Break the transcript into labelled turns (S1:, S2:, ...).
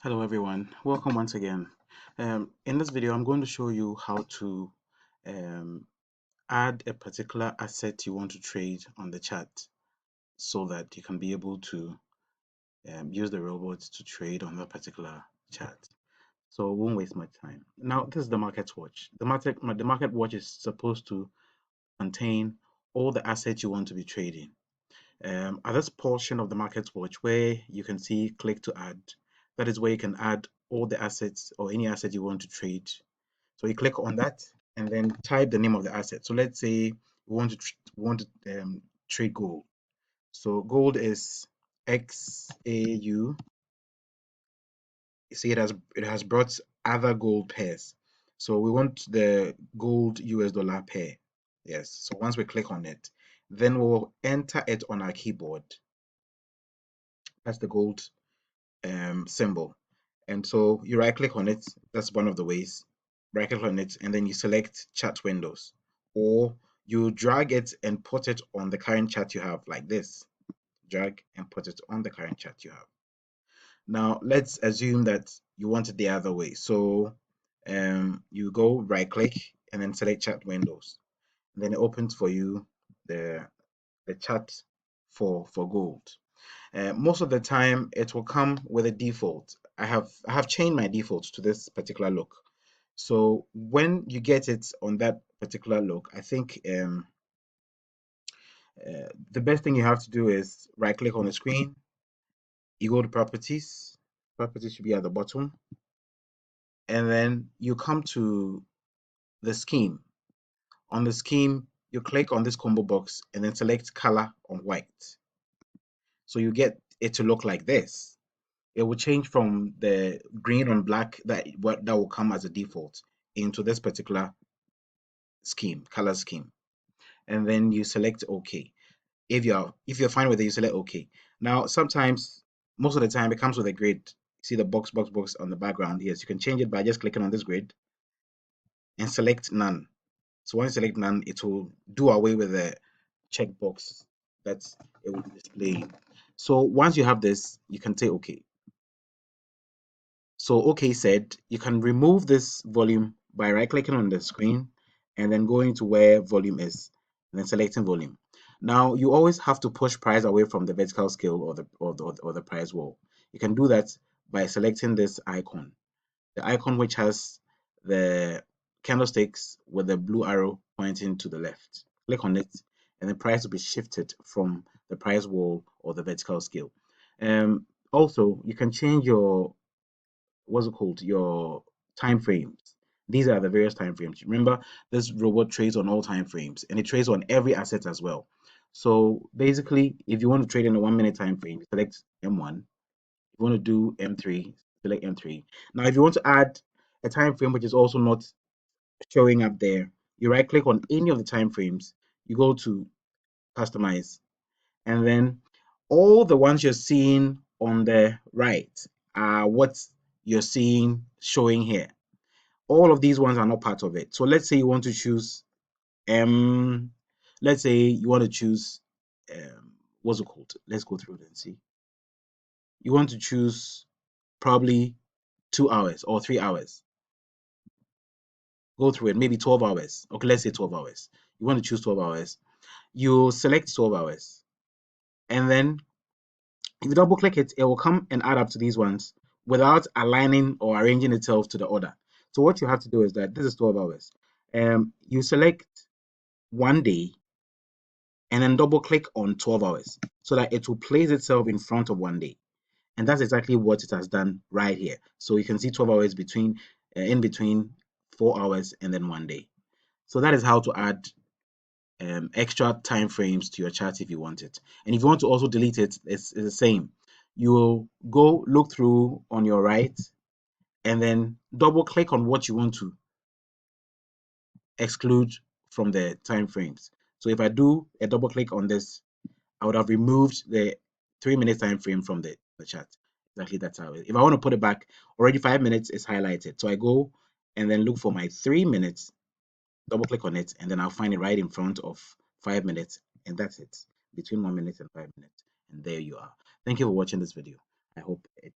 S1: Hello everyone, welcome once again. In this video, I'm going to show you how to um, add a particular asset you want to trade on the chart so that you can be able to use the robot to trade on that particular chart. So it won't waste much time. Now, this is the market watch. The market watch is supposed to contain all the assets you want to be trading. At this portion of the market watch where you can see click to add, that is where you can add all the assets or any asset you want to trade. So you click on that and then type the name of the asset. So let's say we want to trade gold. So gold is XAU. You see it has brought other gold pairs. So we want the gold US dollar pair. Yes. So once we click on it, then we'll enter it on our keyboard. That's the gold symbol. And so you right click on it. That's one of the ways. Right click on it and then you select chat windows, or you drag it and put it on the current chat you have like this. Drag and put it on the current chat you have. Now let's assume that you want it the other way. So you go right click and then select chat windows. And then it opens for you the chat for gold. Most of the time it will come with a default. I have changed my default to this particular look. So when you get it on that particular look, I think the best thing you have to do is right click on the screen, you go to properties. Properties should be at the bottom, and then you come to the scheme. On the scheme, you click on this combo box and then select color on white. So you get it to look like this. It will change from the green on black that will come as a default into this particular color scheme, and then you select OK. If you're fine with it, you select OK. Now sometimes, most of the time, it comes with a grid. See the box on the background. Yes, you can change it by just clicking on this grid and select none. So once you select none, it will do away with the checkbox that it will be displaying. So once you have this, you can say OK. So OK said, you can remove this volume by right clicking on the screen and then going to where volume is and then selecting volume. Now you always have to push price away from the vertical scale or the price wall. You can do that by selecting this icon, the icon which has the candlesticks with the blue arrow pointing to the left. Click on it and the price will be shifted from the price wall or the vertical scale. Also, you can change your your time frames. These are the various time frames. Remember, this robot trades on all time frames and it trades on every asset as well. So basically, if you want to trade in a 1 minute time frame, select M1. If you want to do M3, select M3. Now, if you want to add a time frame which is also not showing up there, you right click on any of the time frames, you go to customize, and then all the ones you're seeing on the right are what you're seeing showing here. All of these ones are not part of it. So let's say you want to choose let's say you want to choose what's it called? Let's go through it and see. You want to choose probably 2 hours or 3 hours. Go through it, maybe 12 hours. Okay, let's say 12 hours. You want to choose 12 hours. You select 12 hours. And then if you double click it, it will come and add up to these ones without aligning or arranging itself to the order. So what you have to do is that this is 12 hours. You select 1 day and then double click on 12 hours so that it will place itself in front of 1 day. And that's exactly what it has done right here. So you can see 12 hours in between 4 hours and then 1 day. So that is how to add extra time frames to your chart if you want it. And if you want to also delete it, it's the same. You will go look through on your right and then double click on what you want to exclude from the time frames. So if I do a double click on this, I would have removed the 3 minute time frame from the chart. Exactly, that's how it is. If I want to put it back, already 5 minutes is highlighted. So I go and then look for my 3 minutes, double click on it, and then I'll find it right in front of 5 minutes, and that's it. Between 1 minute and 5 minutes. And there you are. Thank you for watching this video. I hope it